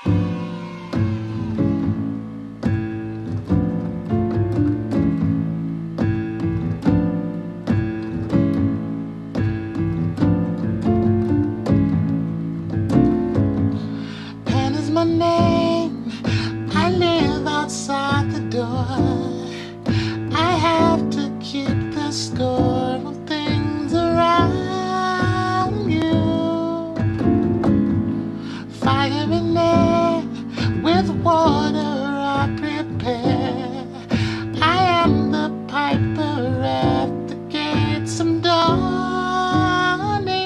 Pen is my name. I live outside the door. I have to keep the score of things around you. Fire in air, with water I prepare. I am the piper at the gates of dawning.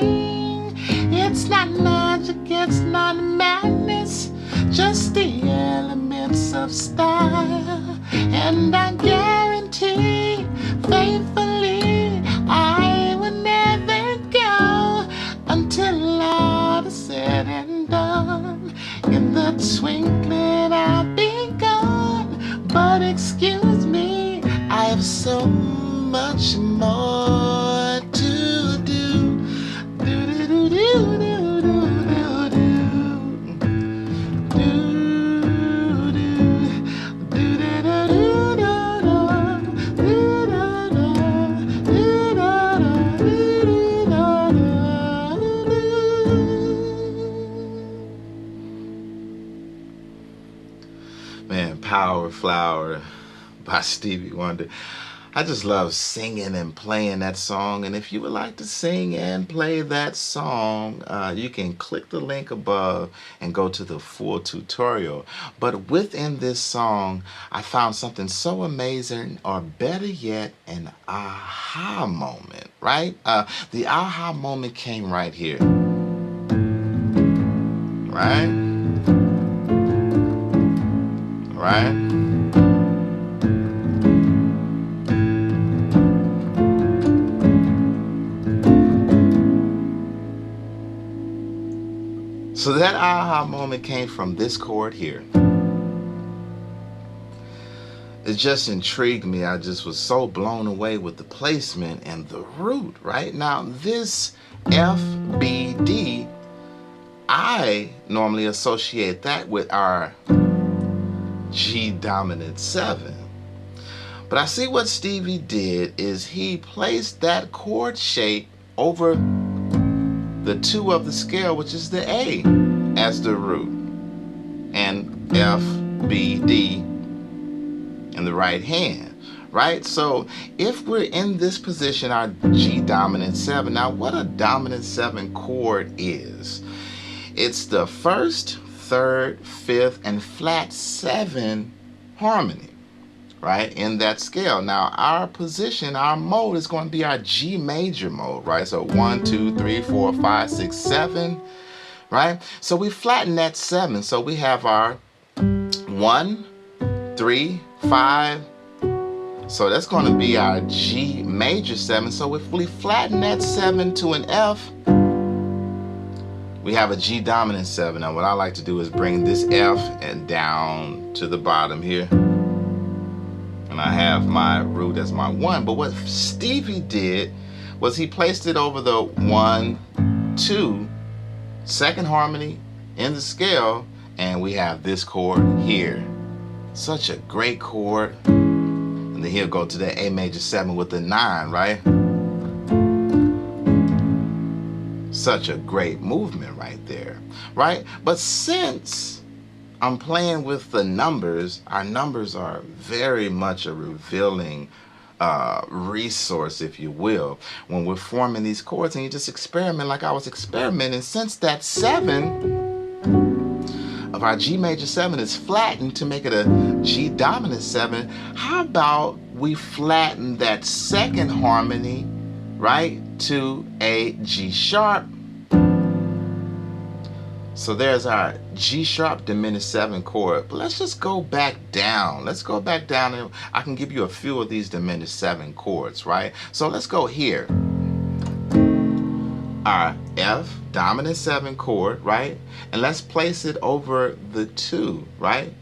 It's not magic, it's not madness, just the elements of style. And I guarantee, faithfully, I will never go until all is said and done. In the twinkling I'll be gone. But excuse me, I have so much more to do. Do do do do do do do do do do Man, Power Flower by Stevie Wonder. I just love singing and playing that song. And if you would like to sing and play that song, you can click the link above and go to the full tutorial. But within this song, I found something so amazing, or better yet, an aha moment, right? The aha moment came right here, right? Right? So that aha moment came from this chord here. It just intrigued me. I just was so blown away with the placement and the root, right? Now this F, B, D, I normally associate that with our G dominant 7. But I see what Stevie did is he placed that chord shape over the 2 of the scale, which is the A, as the root, and F, B, D in the right hand, right? So if we're in this position, our G dominant 7, now what a dominant 7 chord is, it's the 1st, 3rd, 5th, and flat 7 harmony, right, in that scale. Now our position, our mode is going to be our G major mode, right? So 1, 2, 3, 4, 5, 6, 7, right? So we flatten that 7. So we have our 1, 3, 5. So that's going to be our G major 7. So if we flatten that 7 to an F, we have a G dominant 7. Now what I like to do is bring this F and down to the bottom here. And I have my root as my 1. But what Stevie did was he placed it over the 1, 2, 2nd harmony in the scale, and we have this chord here. Such a great chord. And then he'll go to the A major 7 with the 9, right? Such a great movement right there, right? But since I'm playing with the numbers, our numbers are very much a revealing resource, if you will, when we're forming these chords, and you just experiment like I was experimenting. Since that 7 of our G major 7 is flattened to make it a G dominant 7, how about we flatten that 2nd harmony, right, to a G sharp. So there's our G sharp diminished 7 chord. But let's just go back down. Let's go back down, and I can give you a few of these diminished 7 chords, right? So let's go here. Our F dominant 7 chord, right? And let's place it over the 2, right,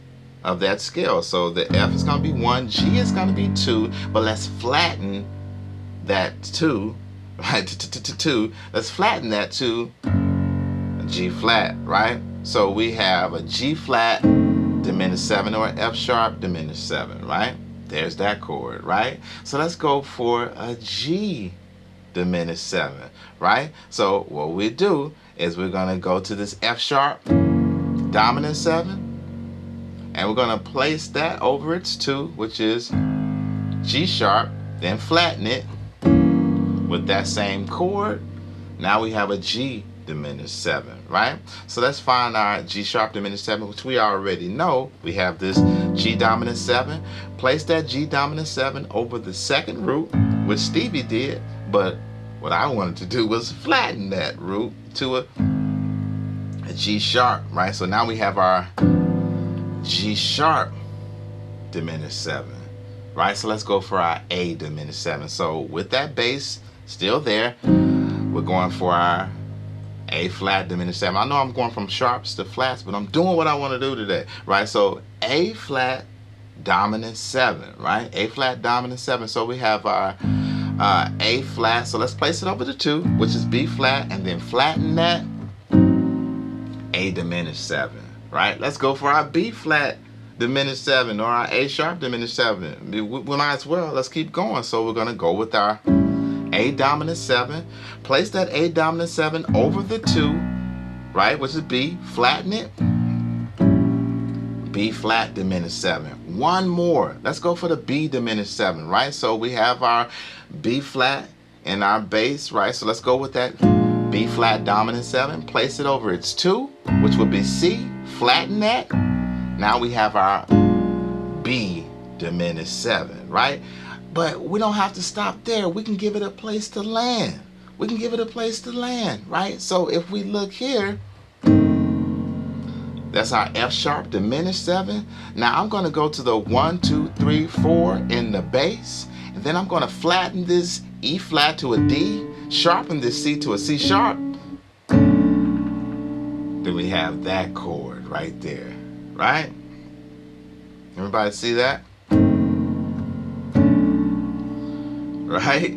of that scale. So the F is going to be 1, G is going to be 2, but let's flatten that 2, right, 2. Let's flatten that to G flat, right? So we have a G flat diminished 7 or F sharp diminished 7, right? There's that chord, right? So let's go for a G diminished 7, right? So what we do is we're gonna go to this F sharp dominant 7, and we're gonna place that over its 2, which is G sharp, then flatten it with that same chord. Now we have a G diminished 7, right? So let's find our G sharp diminished 7, which we already know. We have this G dominant 7. Place that G dominant 7 over the second root, which Stevie did, but what I wanted to do was flatten that root to a G sharp, right? So now we have our G sharp diminished 7, right? So let's go for our A diminished 7. So with that bass still there, we're going for our A flat diminished 7. I know I'm going from sharps to flats, but I'm doing what I want to do today, right? So A flat dominant 7, right? A flat dominant 7. So we have our A flat. So let's place it over the 2, which is B flat, and then flatten that A diminished 7, right? Let's go for our B flat diminished 7 or our A sharp diminished 7. We might as well. Let's keep going. So we're going to go with our A dominant 7. Place that A dominant 7 over the 2, right, which is B. Flatten it. B flat diminished 7. One more. Let's go for the B diminished 7, right? So we have our B flat in our bass, right? So let's go with that B flat dominant 7. Place it over its 2, which would be C. Flatten that. Now we have our B diminished 7, right? But we don't have to stop there. We can give it a place to land. We can give it a place to land, right? So if we look here, that's our F sharp diminished 7. Now I'm going to go to the 1, 2, 3, 4 in the bass. And then I'm going to flatten this E flat to a D, sharpen this C to a C sharp. Then we have that chord right there, right? Everybody see that? Right?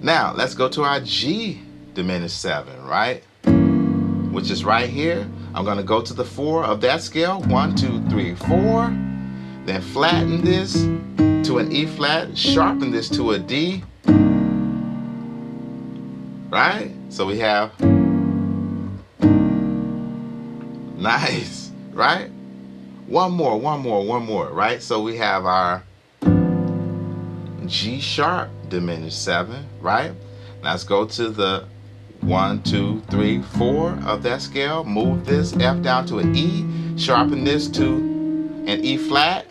Now, let's go to our G diminished 7, right? Which is right here. I'm going to go to the 4 of that scale. 1, 2, 3, 4. Then flatten this to an E flat. Sharpen this to a D. Right? So we have... Nice. Right? One more, right? So we have our G sharp diminished 7, right? Let's go to the 1, 2, 3, 4 of that scale. Move this F down to an E. Sharpen this to an E flat,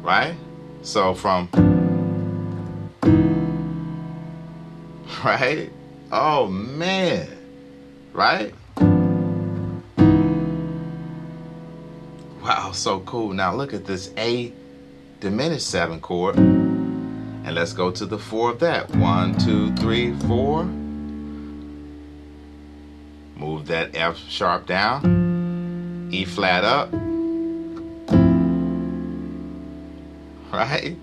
right? So from, right? Oh man, right? Wow, so cool. Now look at this A diminished 7 chord. And let's go to the 4 of that. 1, 2, 3, 4. Move that F sharp down. E flat up. Right?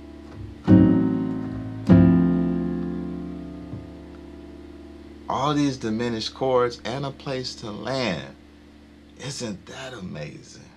All these diminished chords and a place to land. Isn't that amazing?